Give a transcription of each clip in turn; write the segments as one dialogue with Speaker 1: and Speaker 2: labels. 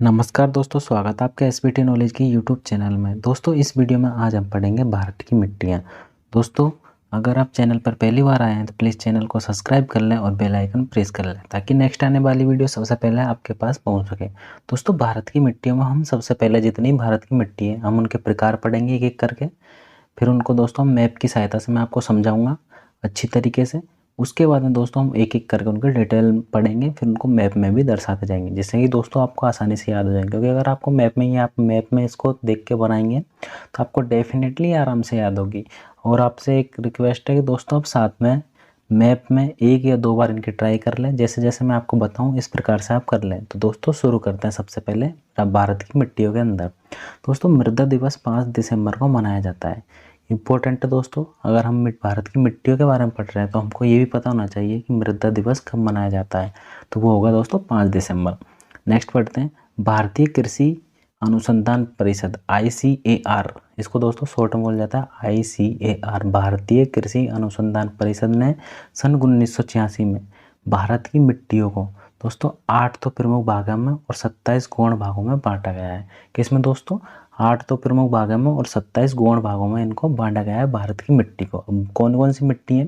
Speaker 1: नमस्कार दोस्तों, स्वागत है आपका एसबीटी नॉलेज की यूट्यूब चैनल में। दोस्तों इस वीडियो में आज हम पढ़ेंगे भारत की मिट्टियाँ। दोस्तों अगर आप चैनल पर पहली बार आए हैं तो प्लीज़ चैनल को सब्सक्राइब कर लें और बेल आइकन प्रेस कर लें ताकि नेक्स्ट आने वाली वीडियो सबसे पहले आपके पास पहुंच सके। दोस्तों भारत की मिट्टियों में हम सबसे पहले जितनी भारत की मिट्टी है हम उनके प्रकार पढ़ेंगे एक एक करके। फिर उनको दोस्तों मैप की सहायता से मैं आपको समझाऊँगा अच्छी तरीके से। उसके बाद में दोस्तों हम एक एक करके उनके डिटेल पढ़ेंगे, फिर उनको मैप में भी दर्शाते जाएंगे जिससे कि दोस्तों आपको आसानी से याद हो जाएंगे। क्योंकि अगर आपको मैप में ही आप मैप में इसको देख के बनाएंगे तो आपको डेफिनेटली आराम से याद होगी। और आपसे एक रिक्वेस्ट है कि दोस्तों आप साथ में मैप में एक या दो बार इनकी ट्राई कर लें, जैसे जैसे मैं आपको बताऊं इस प्रकार से आप कर लें। तो दोस्तों शुरू करते हैं सबसे पहले भारत की मिट्टियों के अंदर। दोस्तों मृदा दिवस 5 दिसंबर को मनाया जाता है। इम्पोर्टेंट है दोस्तों, अगर हम भारत की मिट्टियों के बारे में पढ़ रहे हैं तो हमको ये भी पता होना चाहिए कि मृदा दिवस कब मनाया जाता है। तो वो होगा दोस्तों 5 दिसंबर। नेक्स्ट पढ़ते हैं भारतीय कृषि अनुसंधान परिषद ICAR, इसको दोस्तों शॉर्ट में बोला जाता है ICAR। भारतीय कृषि अनुसंधान परिषद ने सन 1986 में भारत की मिट्टियों को दोस्तों 8 तो प्रमुख भागों में और 27 गौण भागों में बांटा गया है। किसमें दोस्तों 8 तो प्रमुख भागों में और 27 गौण भागों में इनको बांटा गया है भारत की मिट्टी को। कौन कौन सी मिट्टी है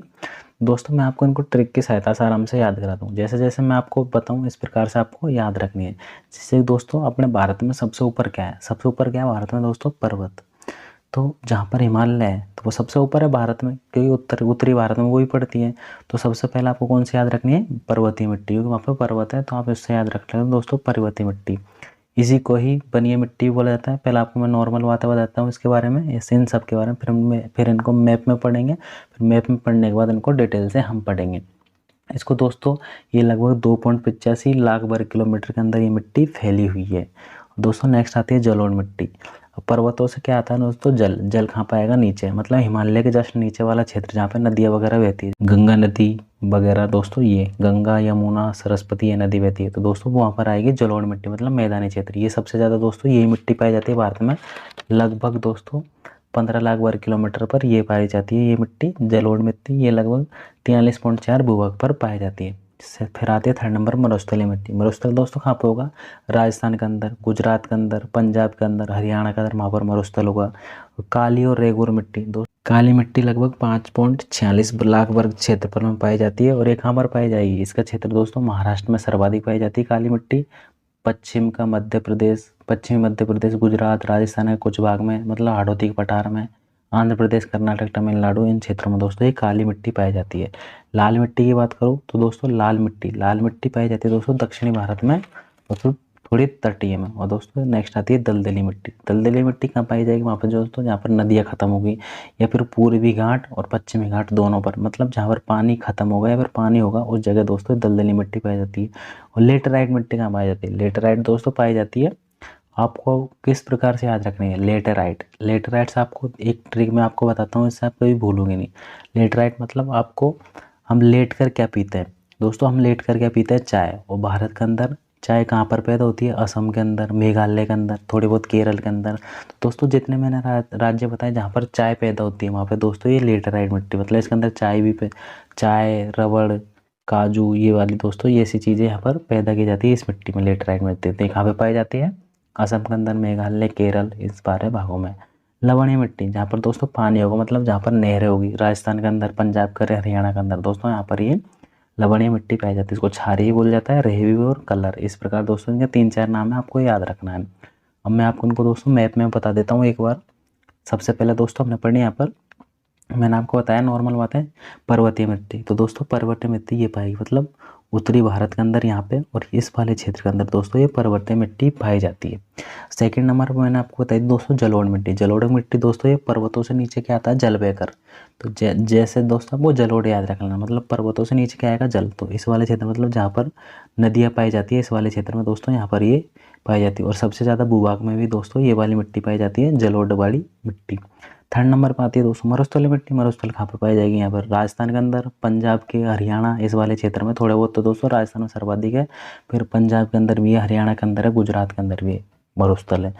Speaker 1: दोस्तों, मैं आपको इनको ट्रिक की सहायता से आराम से याद कराता हूँ। जैसे जैसे मैं आपको बताऊँ इस प्रकार से आपको याद रखनी है। जिससे दोस्तों अपने भारत में सबसे ऊपर क्या है, सबसे ऊपर क्या है भारत में दोस्तों पर्वत। तो जहाँ पर हिमालय है तो वो सबसे ऊपर है भारत में, क्योंकि उत्तरी भारत में वही पड़ती है। तो सबसे पहले आपको कौन सी याद रखनी है, पर्वतीय मिट्टी, क्योंकि वहाँ पर पर्वत है तो आप इससे याद रख लें दोस्तों पर्वतीय मिट्टी। इसी को ही बनिए मिट्टी बोला जाता है। पहले आपको मैं नॉर्मल बातें बताता हूँ इसके बारे में, ऐसे इन सब के बारे में, फिर इनको मैप में पढ़ेंगे। फिर मैप में पढ़ने के बाद इनको डिटेल से हम पढ़ेंगे। इसको दोस्तों ये लगभग 2.85 लाख वर्ग किलोमीटर के अंदर ये मिट्टी फैली हुई है। दोस्तों नेक्स्ट आती है जलोढ़ मिट्टी। पर्वतों से क्या आता है दोस्तों, जल। जल कहाँ पाएगा, नीचे, मतलब हिमालय के जस्ट नीचे वाला क्षेत्र जहाँ पे नदियाँ वगैरह बहती है, गंगा नदी वगैरह। दोस्तों ये गंगा यमुना सरस्वती ये नदी बहती है तो दोस्तों वहाँ पर आएगी जलोढ़ मिट्टी, मतलब मैदानी क्षेत्र। ये सबसे ज़्यादा दोस्तों यही मिट्टी पाई जाती है भारत में। लगभग दोस्तों 15 लाख वर्ग किलोमीटर पर ये पाई जाती है ये मिट्टी, जलोढ़ मिट्टी। ये लगभग 43.4 भूभाग पर पाई जाती है। फिर आती है थर्ड नंबर मरुस्थलीय मिट्टी। मरुस्थल दोस्तों कहाँ पे होगा, राजस्थान के अंदर, गुजरात के अंदर, पंजाब के अंदर, हरियाणा के अंदर, वहाँ पर मरुस्थल होगा। काली और रेगुर मिट्टी, दो काली मिट्टी लगभग 5.46 लाख वर्ग क्षेत्रफल में पाई जाती है। और ये कहाँ पर पाई जाएगी, इसका क्षेत्र दोस्तों महाराष्ट्र में सर्वाधिक पाई जाती है काली मिट्टी। पश्चिमी मध्य प्रदेश, गुजरात, राजस्थान के कुछ भाग में, मतलब हाड़ौती के पठार में, आंध्र प्रदेश, कर्नाटक, तमिलनाडु, इन क्षेत्रों में दोस्तों ये काली मिट्टी पाई जाती है। लाल मिट्टी की बात करूँ तो दोस्तों लाल मिट्टी पाई जाती है दोस्तों दक्षिणी भारत में, दोस्तों थोड़ी तटीय में। और दोस्तों नेक्स्ट आती है दलदली मिट्टी। दलदली मिट्टी कहाँ पाई जाएगी, वहाँ पर दोस्तों जहाँ पर नदियाँ खत्म होगी, या फिर पूर्वी घाट और पश्चिमी घाट दोनों पर, मतलब जहाँ पर पानी खत्म होगा या फिर पानी होगा उस जगह दोस्तों दलदली मिट्टी पाई जाती है। और लेटराइट मिट्टी कहाँ पाई जाती है, लेटराइट दोस्तों पाई जाती है, आपको किस प्रकार से याद रखनी है, लेटराइट से आपको एक ट्रिक मैं आपको बताता हूँ, इससे आप कभी भूलोगे नहीं। लेटराइट मतलब आपको, हम लेट कर क्या पीते हैं दोस्तों, हम लेट कर क्या पीते हैं, चाय। और भारत के अंदर चाय कहाँ पर पैदा होती है, असम के अंदर, मेघालय के अंदर, थोड़ी बहुत केरल के अंदर। तो दोस्तों जितने मैंने राज्य बताए जहाँ पर चाय पैदा होती है वहाँ पे दोस्तों ये लेटराइट मिट्टी, मतलब इसके अंदर चाय, रबड़, काजू, ये वाली दोस्तों ये ऐसी चीज़ें यहाँ पर पैदा की जाती है इस मिट्टी में, लेटराइट मिट्टी। तो कहाँ पे पाई जाती है, असम के अंदर, मेघालय, केरल, इस बारे भागों में। लवणीय मिट्टी, जहाँ पर दोस्तों पानी होगा, मतलब जहाँ पर नहरें होगी, राजस्थान के अंदर, पंजाब के, हरियाणा के अंदर दोस्तों यहाँ पर ये लवणीय मिट्टी पाई जाती है। इसको क्षारीय बोला जाता है, रेहवी और कलर, इस प्रकार दोस्तों इनके 3-4 नाम है, आपको याद रखना है। अब मैं आपको उनको दोस्तों मैप में बता देता हूँ एक बार। सबसे पहले दोस्तों हमने पढ़ी यहाँ पर, मैंने आपको बताया नॉर्मल बात है, पर्वतीय मिट्टी। तो दोस्तों पर्वतीय मिट्टी ये पाएगी, मतलब उत्तरी भारत के अंदर यहाँ पे और इस वाले क्षेत्र के अंदर दोस्तों ये पर्वतीय मिट्टी पाई जाती है। सेकंड नंबर पर मैंने आपको बताई दोस्तों जलोढ़ मिट्टी दोस्तों ये पर्वतों से नीचे क्या आता है, जल बहकर। तो जैसे दोस्तों वो जलोढ़ याद रख लेना, मतलब पर्वतों से नीचे क्या आएगा, जल। तो इस वाले क्षेत्र मतलब जहाँ पर नदियाँ पाई जाती है इस वाले क्षेत्र में दोस्तों यहाँ पर ये पाई जाती है। और सबसे ज़्यादा भूभाग में भी दोस्तों ये वाली मिट्टी पाई जाती है, जलोढ़ वाली मिट्टी। थर्ड नंबर पर आती है दोस्तों मरुस्थलीय मिट्टी। मरुस्थल कहाँ पर पाई जाएगी, यहाँ पर राजस्थान के अंदर, पंजाब के, हरियाणा, इस वाले क्षेत्र में थोड़े बहुत। तो दोस्तों राजस्थान में सर्वाधिक है, फिर पंजाब के अंदर भी है, हरियाणा के अंदर है, गुजरात के अंदर भी है मरुस्थल है।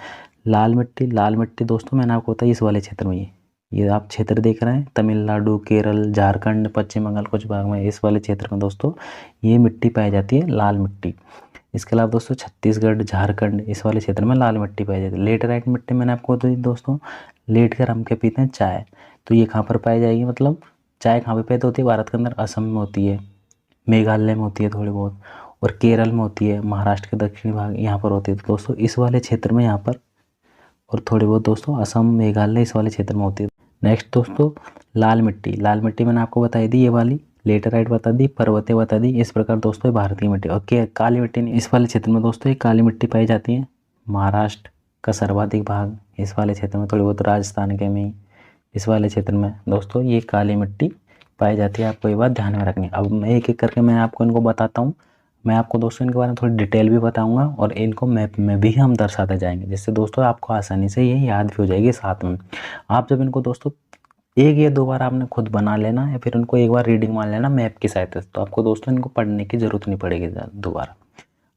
Speaker 1: लाल मिट्टी दोस्तों मैंने आपको बताया इस वाले क्षेत्र में, ये आप क्षेत्र देख रहे हैं, तमिलनाडु, केरल, झारखंड, पश्चिम बंगाल कुछ भाग में, इस वाले क्षेत्र में दोस्तों ये मिट्टी पाई जाती है, लाल मिट्टी। इसके अलावा दोस्तों छत्तीसगढ़, झारखंड इस वाले क्षेत्र में लाल मिट्टी पाई जाती है। लेटेराइट मिट्टी मैंने आपको बताई दोस्तों, लेट कर हम क्या पीते हैं, चाय, तो ये कहाँ पर पाई जाएगी, मतलब चाय कहाँ पर पैदा होती है, भारत के अंदर असम में होती है, मेघालय में होती है थोड़ी बहुत, और केरल में होती है, महाराष्ट्र के दक्षिणी भाग यहाँ पर होती है। तो दोस्तों इस वाले क्षेत्र में यहाँ पर, और थोड़ी बहुत दोस्तों असम, मेघालय इस वाले क्षेत्र में होती है। नेक्स्ट दोस्तों लाल मिट्टी, लाल मिट्टी मैंने आपको बताई दी, ये वाली लेटेराइट बता दी, पर्वतीय बता दी। इस प्रकार दोस्तों ये भारतीय मिट्टी। और काली मिट्टी इस वाले क्षेत्र में दोस्तों ये काली मिट्टी पाई जाती है, महाराष्ट्र का सर्वाधिक भाग इस वाले क्षेत्र में, थोड़ी बहुत राजस्थान के में इस वाले क्षेत्र में दोस्तों ये काली मिट्टी पाई जाती है। आपको ये बात ध्यान में रखनी है। अब मैं एक एक करके मैं आपको इनको बताता हूँ। मैं आपको दोस्तों इनके बारे में थोड़ी डिटेल भी बताऊंगा और इनको मैप में भी हम दर्शाते जाएंगे, जिससे दोस्तों आपको आसानी से ये याद भी हो जाएगी साथ में। आप जब इनको दोस्तों एक या दो बार आपने खुद बना लेना या फिर उनको एक बार रीडिंग मान लेना मैप की सहायता से, तो आपको दोस्तों इनको पढ़ने की ज़रूरत नहीं पड़ेगी दोबारा।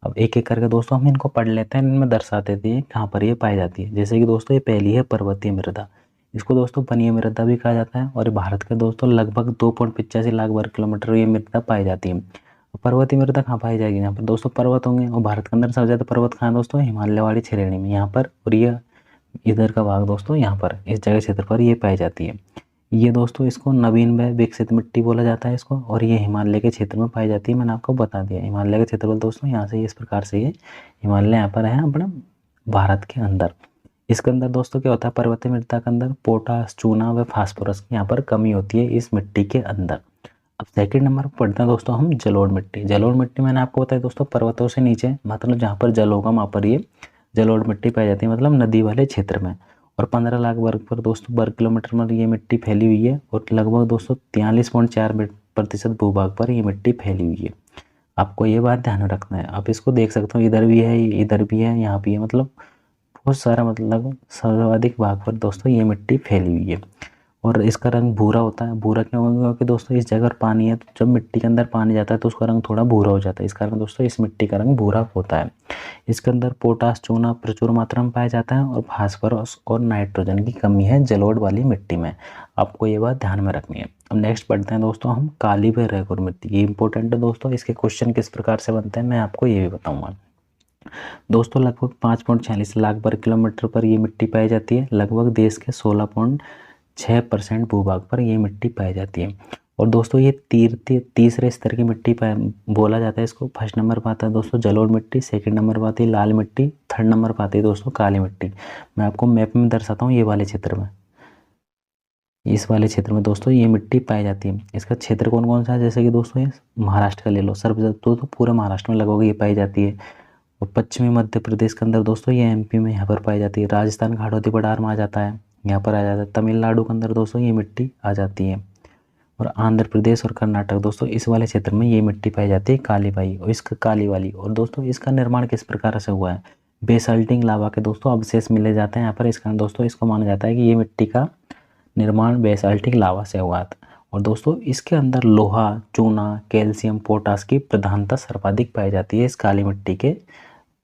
Speaker 1: अब एक एक करके दोस्तों हम इनको पढ़ लेते हैं, इनमें दर्शाते थे कहाँ पर ये पाई जाती है। जैसे कि दोस्तों ये पहली है पर्वतीय मृदा, इसको दोस्तों वनीय मृदा भी कहा जाता है, और भारत के दोस्तों लगभग 2.85 लाख वर्ग किलोमीटर ये मृदा पाई जाती है। पर्वतीय मृदा कहाँ पाई जाएगी, यहाँ पर दोस्तों पर्वत होंगे, और भारत के अंदर सबसे ज़्यादा पर्वत कहाँ है दोस्तों, हिमालय वाली श्रेणी में यहाँ पर, और ये इधर का भाग दोस्तों यहाँ पर इस जगह क्षेत्र पर ये पाई जाती है। ये दोस्तों इसको नवीन व विकसित मिट्टी बोला जाता है इसको, और ये हिमालय के क्षेत्र में पाई जाती है। मैंने आपको बता दिया हिमालय के क्षेत्र पर दोस्तों, यहाँ से इस प्रकार से ये हिमालय यहाँ पर है अपना भारत के अंदर। इसके अंदर दोस्तों क्या होता है, पर्वतीय मृदा के अंदर पोटास, चूना व फास्फोरस की यहाँ पर कमी होती है इस मिट्टी के अंदर। अब सेकंड नंबर पर पढ़ते हैं दोस्तों हम जलोढ़ मिट्टी। जलोढ़ मिट्टी मैंने आपको बताया दोस्तों पर्वतों से नीचे, मतलब जहाँ पर जल होगा वहाँ पर ये जलोढ़ मिट्टी पाई जाती है, मतलब नदी वाले क्षेत्र में। और 15 लाख वर्ग किलोमीटर में ये मिट्टी फैली हुई है, और लगभग दोस्तों 43.4% भूभाग पर ये मिट्टी फैली हुई है। आपको ये बात ध्यान में रखना है। आप इसको देख सकते हो, इधर भी है, इधर भी है, यहाँ भी है, मतलब बहुत सारा, मतलब सर्वाधिक भाग पर दोस्तों ये मिट्टी फैली हुई है। और इसका रंग भूरा होता है। भूरा क्यों होगा, क्योंकि दोस्तों इस जगह पानी है, तो जब मिट्टी के अंदर पानी जाता है तो उसका रंग थोड़ा भूरा हो जाता है, इस कारण दोस्तों इस मिट्टी का रंग भूरा होता है। इसके अंदर पोटास, चूना प्रचुर मात्रा में पाया जाता है, और फास्फोरस और नाइट्रोजन की कमी है जलोढ़ वाली मिट्टी में। आपको ये बात ध्यान में रखनी है। अब नेक्स्ट पढ़ते हैं दोस्तों हम काली व रेगुर मिट्टी। ये इंपॉर्टेंट है दोस्तों, इसके क्वेश्चन किस प्रकार से बनते हैं मैं आपको ये भी बताऊँगा। दोस्तों लगभग 5.46 लाख वर्ग किलोमीटर पर ये मिट्टी पाई जाती है। लगभग देश के 16.6% भूभाग पर ये मिट्टी पाई जाती है। और दोस्तों ये तीसरे स्तर की मिट्टी बोला जाता है इसको। फर्स्ट नंबर पर आता है दोस्तों जलोढ़ मिट्टी, सेकंड नंबर पर आती है लाल मिट्टी, थर्ड नंबर पर आती है दोस्तों काली मिट्टी। मैं आपको मैप में दर्शाता हूँ, ये वाले क्षेत्र में, इस वाले क्षेत्र में दोस्तों ये मिट्टी पाई जाती है। इसका क्षेत्र कौन कौन सा है, जैसे कि दोस्तों ये महाराष्ट्र का ले लो, तो पूरे महाराष्ट्र में लगभग ये पाई जाती है। और पश्चिमी मध्य प्रदेश के अंदर दोस्तों ये एमपी में यहाँ पर पाई जाती है। राजस्थान का हाड़ौती पठार में आ जाता है, यहाँ पर आ जाता है। तमिलनाडु के अंदर दोस्तों ये मिट्टी आ जाती है, और आंध्र प्रदेश और कर्नाटक दोस्तों इस वाले क्षेत्र में ये मिट्टी पाई जाती है काली पाई, और इसका काली वाली। और दोस्तों इसका निर्माण किस प्रकार से हुआ है, बेसाल्टिंग लावा के दोस्तों अवशेष मिले जाते हैं यहाँ पर। इस कारण दोस्तों इसको माना जाता है कि ये मिट्टी का निर्माण बेसाल्टिक लावा से हुआ था। और दोस्तों इसके अंदर लोहा, चूना, कैल्शियम, पोटास की प्रधानता सर्वाधिक पाई जाती है इस काली मिट्टी के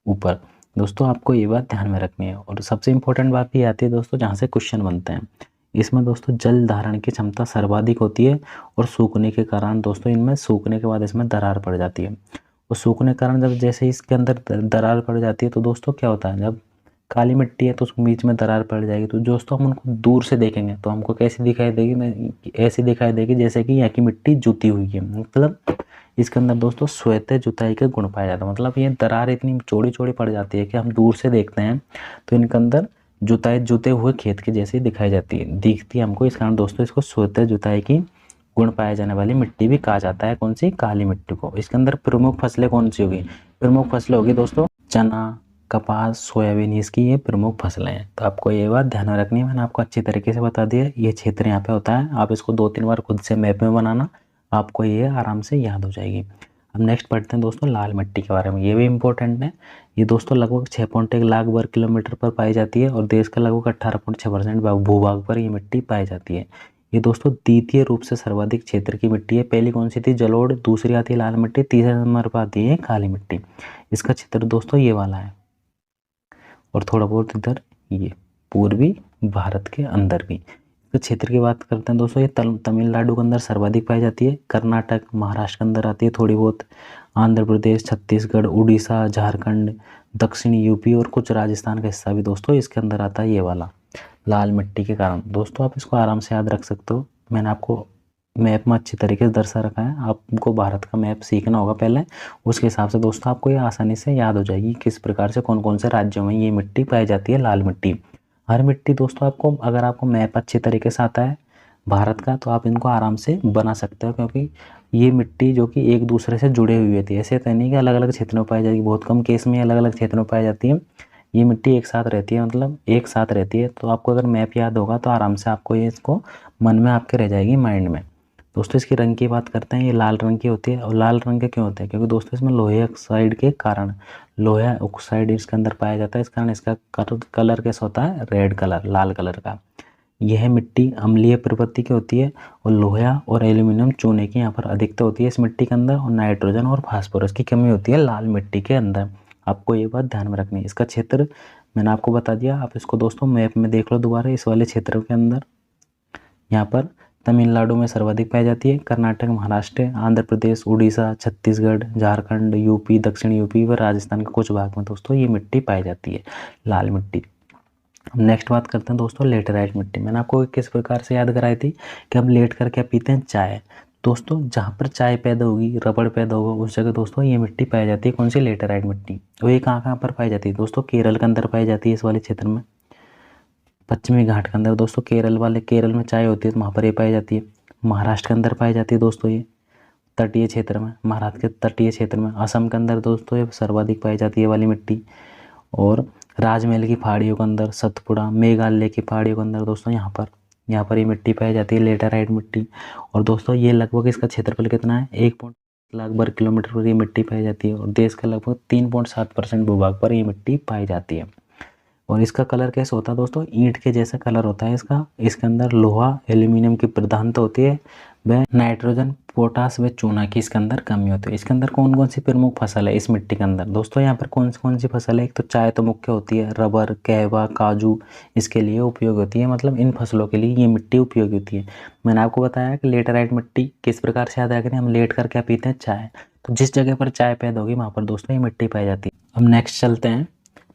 Speaker 1: ऊपर। दोस्तों आपको ये बात ध्यान में रखनी है। और सबसे इम्पोर्टेंट बात ये आती है दोस्तों जहाँ से क्वेश्चन बनते हैं, इसमें दोस्तों जल धारण की क्षमता सर्वाधिक होती है, और सूखने के कारण दोस्तों इनमें सूखने के बाद इसमें दरार पड़ जाती है। और सूखने के कारण जब जैसे इसके अंदर दरार पड़ जाती है तो दोस्तों क्या होता है, जब काली मिट्टी है तो उसके बीच में दरार पड़ जाएगी, तो दोस्तों हम उनको दूर से देखेंगे तो हमको कैसी दिखाई देगी, ऐसी दिखाई देगी जैसे कि यहाँ की मिट्टी जुती हुई है। मतलब इसके अंदर दोस्तों स्वतः जुताई के गुण पाया जाता है। मतलब ये दरार इतनी चौड़ी चौड़ी पड़ जाती है कि हम दूर से देखते हैं तो इनके अंदर जुते हुए खेत की जैसी दिखाई दिखती है हमको। इस कारण दोस्तों इसको स्वतः जुताई की गुण पाए जाने वाली मिट्टी भी कहा जाता है, कौन सी, काली मिट्टी को। इसके अंदर प्रमुख फसलें कौन सी होगी, प्रमुख फसलें होगी दोस्तों चना, कपास, सोयाबीन, इसकी ये प्रमुख फसलें हैं। तो आपको ये बात ध्यान में रखनी है, मैंने आपको अच्छी तरीके से बता दिया। ये क्षेत्र यहाँ पे होता है, आप इसको 2-3 बार खुद से मैप में बनाना, आपको ये आराम से याद हो जाएगी। अब नेक्स्ट पढ़ते हैं दोस्तों लाल मिट्टी के बारे में। ये भी इंपॉर्टेंट है। ये दोस्तों लगभग 6.1 लाख वर्ग किलोमीटर पर पाई जाती है, और देश का लगभग 18.6% भूभाग पर ये मिट्टी पाई जाती है। ये दोस्तों द्वितीय रूप से सर्वाधिक क्षेत्र की मिट्टी है। पहली कौन सी थी, जलोढ़, दूसरी आती है लाल मिट्टी, तीसरे नंबर पर आती है काली मिट्टी। इसका क्षेत्र दोस्तों ये वाला है, और थोड़ा बहुत इधर ये पूर्वी भारत के अंदर भी। इसके क्षेत्र की बात करते हैं दोस्तों, ये तमिलनाडु के अंदर सर्वाधिक पाई जाती है, कर्नाटक, महाराष्ट्र के अंदर आती है थोड़ी बहुत, आंध्र प्रदेश, छत्तीसगढ़, उड़ीसा, झारखंड, दक्षिणी यूपी और कुछ राजस्थान का हिस्सा भी दोस्तों इसके अंदर आता है, ये वाला लाल मिट्टी के कारण। दोस्तों आप इसको आराम से याद रख सकते हो, मैंने आपको मैप में अच्छी तरीके से दर्शा रखा है। आपको भारत का मैप सीखना होगा पहले, उसके हिसाब से दोस्तों आपको ये आसानी से याद हो जाएगी किस प्रकार से कौन कौन से राज्यों में ये मिट्टी पाई जाती है, लाल मिट्टी। हर मिट्टी दोस्तों आपको, अगर आपको मैप अच्छे तरीके से आता है भारत का, तो आप इनको आराम से बना सकते हो, क्योंकि ये मिट्टी जो कि एक दूसरे से जुड़े हुई होती है। ऐसे तो नहीं कि अलग अलग क्षेत्रों में पाई जाएगी, बहुत कम केस में अलग अलग क्षेत्रों में पाई जाती है। ये मिट्टी एक साथ रहती है, मतलब एक साथ रहती है। तो आपको अगर मैप याद होगा तो आराम से आपको ये इसको मन में आपके रह जाएगी, माइंड में। दोस्तों इसकी रंग की बात करते हैं, ये लाल रंग की होती है। और लाल रंग के क्यों होते हैं? क्योंकि दोस्तों इसमें लोहे ऑक्साइड के कारण, लोहा ऑक्साइड इसके अंदर पाया जाता है, इस कारण इसका कलर कैसा होता है? रेड कलर, लाल कलर का। यह मिट्टी अम्लीय प्रवृत्ति की होती है और लोहा और एल्यूमिनियम चूने की यहाँ पर अधिकता होती है इस मिट्टी के अंदर, और नाइट्रोजन और फास्फोरस की कमी होती है लाल मिट्टी के अंदर। आपको ये बात ध्यान में रखनी है। इसका क्षेत्र मैंने आपको बता दिया, आप इसको दोस्तों मैप में देख लो दोबारा। इस वाले क्षेत्र के अंदर यहाँ पर तमिलनाडु में सर्वाधिक पाई जाती है, कर्नाटक, महाराष्ट्र, आंध्र प्रदेश, उड़ीसा, छत्तीसगढ़, झारखंड, यूपी, दक्षिण यूपी व राजस्थान के कुछ भाग में दोस्तों ये मिट्टी पाई जाती है, लाल मिट्टी। नेक्स्ट बात करते हैं दोस्तों लेटेराइट मिट्टी। मैंने आपको किस प्रकार से याद कराई थी कि हम लेट कर क्या पीते हैं? चाय। दोस्तों जहाँ पर चाय पैदा होगी, रबड़ पैदा होगा, उस जगह दोस्तों ये मिट्टी पाई जाती है। कौन सी? लेटेराइट मिट्टी। और ये कहाँ कहाँ पर पाई जाती है दोस्तों? केरल के अंदर पाई जाती है, इस वाले क्षेत्र में, पश्चिमी घाट के अंदर दोस्तों। केरल में चाय होती है तो वहाँ पर ये पाई जाती है। महाराष्ट्र के अंदर पाई जाती है दोस्तों ये तटीय क्षेत्र में, महाराष्ट्र के तटीय क्षेत्र में। असम के अंदर दोस्तों ये सर्वाधिक पाई जाती है वाली मिट्टी। और राजमहल की पहाड़ियों के अंदर, सतपुड़ा, मेघालय की पहाड़ियों के अंदर दोस्तों यहाँ पर ये मिट्टी पाई जाती है, लेटेराइट मिट्टी। और दोस्तों ये लगभग, इसका क्षेत्रफल कितना है? 1.1 वर्ग किलोमीटर पर ये मिट्टी पाई जाती है, और देश का लगभग 3.7% भूभाग पर ये मिट्टी पाई जाती है। और इसका कलर कैसे होता है दोस्तों? ईंट के जैसा कलर होता है इसका। इसके अंदर लोहा, एल्यूमिनियम की प्रधानता होती है, वह नाइट्रोजन, पोटास व चूना की इसके अंदर कमी होती है। इसके अंदर कौन कौन सी प्रमुख फसल है इस मिट्टी के अंदर? दोस्तों यहाँ पर कौन सी फसल है? एक तो चाय तो मुख्य होती है, रबर, कहवा, काजू इसके लिए उपयोग होती है, मतलब इन फसलों के लिए ये मिट्टी उपयोगी होती है। मैंने आपको बताया कि लेटेराइट मिट्टी किस प्रकार से याद रखें, हम लेट कर क्या पीते हैं? चाय। तो जिस जगह पर चाय पैदा होगी वहाँ पर दोस्तों ये मिट्टी पाई जाती है। अब नेक्स्ट चलते हैं।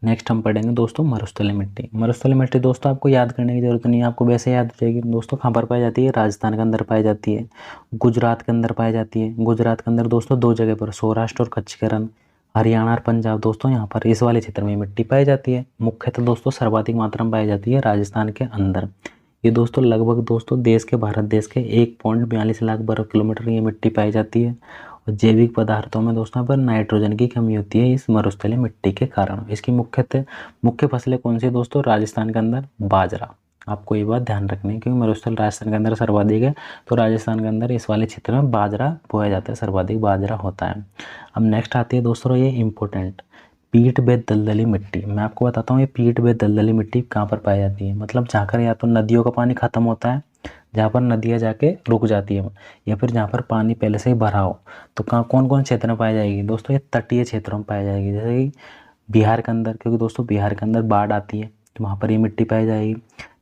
Speaker 1: नेक्स्ट हम पढ़ेंगे दोस्तों मरुस्थलीय मिट्टी। मरुस्थलीय मिट्टी दोस्तों आपको याद करने की जरूरत नहीं है, आपको वैसे याद हो जाएगी। दोस्तों कहाँ पर पाई जाती है? राजस्थान के अंदर पाई जाती है, गुजरात के अंदर पाई जाती है। गुजरात के अंदर दोस्तों दो जगह पर, सौराष्ट्र और कच्छ के रण, हरियाणा और पंजाब दोस्तों यहाँ पर इस वाले क्षेत्र में मिट्टी पाई जाती है। मुख्यतः दोस्तों सर्वाधिक मात्रा में पाई जाती है राजस्थान के अंदर। ये दोस्तों लगभग दोस्तों भारत देश के 1.42 लाख वर्ग किलोमीटर ये मिट्टी पाई जाती है। और जैविक पदार्थों में दोस्तों पर नाइट्रोजन की कमी होती है इस मरुस्थलीय मिट्टी के कारण। इसकी मुख्य फसलें कौन सी दोस्तों? राजस्थान के अंदर बाजरा। आपको ये बात ध्यान रखनी है, क्योंकि मरुस्थल राजस्थान के अंदर सर्वाधिक है, तो राजस्थान के अंदर इस वाले क्षेत्र में बाजरा बोया जाता है, सर्वाधिक बाजरा होता है। अब नेक्स्ट आती है दोस्तों ये इम्पोर्टेंट, पीठ बेद दलदली मिट्टी। मैं आपको बताता हूँ ये पीठ बेद दलदली मिट्टी कहाँ पर पाई जाती है। मतलब जहाँ पर या तो नदियों का पानी खत्म होता है, जहाँ पर नदियाँ जाके रुक जाती है, या फिर जहाँ पर पानी पहले से ही भरा हो, तो कहाँ कौन कौन क्षेत्र में पाई जाएगी दोस्तों? ये तटीय क्षेत्रों में पाई जाएगी, जैसे कि बिहार के अंदर, क्योंकि दोस्तों बिहार के अंदर बाढ़ आती है तो वहाँ पर ये मिट्टी पाई जाएगी।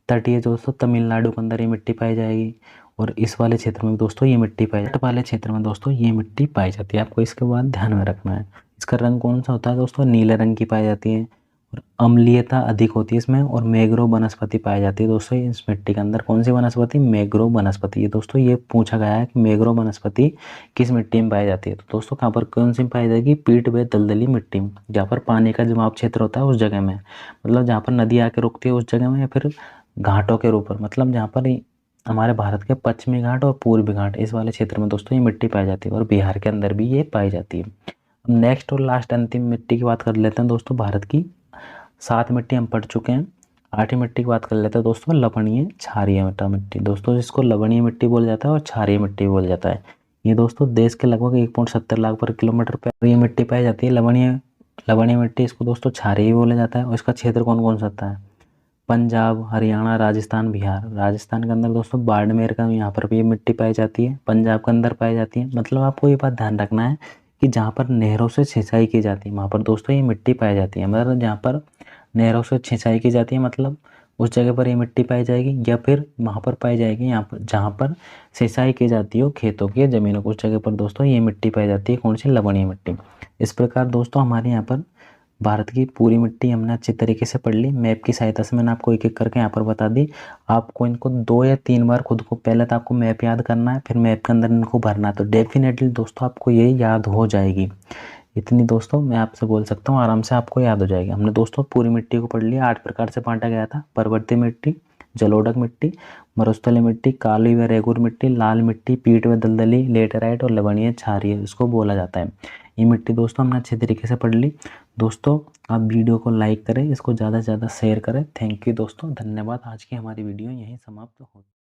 Speaker 1: तटीय दोस्तों तमिलनाडु के अंदर ये मिट्टी पाई जाएगी, और इस वाले क्षेत्र में दोस्तों ये मिट्टी पाई वाले क्षेत्र में दोस्तों ये मिट्टी पाई जाती है। आपको इसके बाद ध्यान में रखना है। इसका रंग कौन सा होता है दोस्तों? नीले रंग की पाई जाती है, और अम्लीयता अधिक होती है इसमें, और मैंग्रोव वनस्पति पाई जाती है दोस्तों इस मिट्टी के अंदर। कौन सी वनस्पति? मैंग्रोव वनस्पति। ये दोस्तों ये पूछा गया है कि मैंग्रोव वनस्पति किस मिट्टी में पाई जाती है। तो दोस्तों कहाँ पर कौन सी पाई जाएगी? पीठ बेद दलदली मिट्टी में, जहाँ पर पानी का जमाव क्षेत्र होता है उस जगह में, मतलब जहाँ पर नदी आके रुकती है उस जगह में, या फिर घाटों के ऊपर, मतलब जहाँ पर हमारे भारत के पश्चिमी घाट और पूर्वी घाट इस वाले क्षेत्र में दोस्तों ये मिट्टी पाई जाती है, और बिहार के अंदर भी ये पाई जाती है। अब नेक्स्ट और लास्ट अंतिम मिट्टी की बात कर लेते हैं दोस्तों। भारत की 7 मिट्टी हम पढ़ चुके हैं, 8वीं मिट्टी की बात कर लेते हैं दोस्तों, लवणीय क्षारीय मिट्टी। दोस्तों जिसको लवणीय मिट्टी बोला जाता है और क्षारीय मिट्टी बोला जाता है। ये दोस्तों देश के लगभग 1.70 लाख वर्ग किलोमीटर पर ये मिट्टी पाई जाती है, लवणीय मिट्टी। इसको दोस्तों क्षारीय बोला जाता है। और इसका क्षेत्र कौन कौन सा होता है? पंजाब, हरियाणा, राजस्थान, बिहार। राजस्थान के अंदर दोस्तों बाड़मेर का यहाँ पर भी ये मिट्टी पाई जाती है, पंजाब के अंदर पाई जाती है। मतलब आपको ये बात ध्यान रखना है कि जहाँ पर नहरों से सिंचाई की जाती है वहाँ पर दोस्तों ये मिट्टी पाई जाती है। मतलब जहाँ पर नहरों से सिंचाई की जाती है, मतलब उस जगह पर ये मिट्टी पाई जाएगी, या फिर वहाँ पर पाई जाएगी यहाँ पर जहाँ पर सिंचाई की जाती हो खेतों की ज़मीनों को, उस जगह पर दोस्तों ये मिट्टी पाई जाती है। कौन सी? लवणीय मिट्टी। इस प्रकार दोस्तों हमारे यहाँ पर भारत की पूरी मिट्टी हमने अच्छी तरीके से पढ़ ली। मैप की सहायता से मैंने आपको एक एक करके यहाँ पर बता दी। आपको इनको 2 या 3 बार खुद को, पहले तो आपको मैप याद करना है, फिर मैप के अंदर इनको भरना है, तो डेफिनेटली दोस्तों आपको ये याद हो जाएगी। इतनी दोस्तों मैं आपसे बोल सकता हूँ, आराम से आपको याद हो जाएगी। हमने दोस्तों पूरी मिट्टी को पढ़ लिया। 8 प्रकार से बांटा गया था। पर्वतीय मिट्टी, जलोढ़क मिट्टी, मरुस्थलीय मिट्टी, काली व रेगुर मिट्टी, लाल मिट्टी, पीट व दलदली, लेटेराइट और लवणीय क्षारीय इसको बोला जाता है। ये मिट्टी दोस्तों हमने अच्छे तरीके से पढ़ ली। दोस्तों आप वीडियो को लाइक करें, इसको ज़्यादा से ज़्यादा शेयर करें। थैंक यू दोस्तों, धन्यवाद। आज की हमारी वीडियो यहीं समाप्त होती है।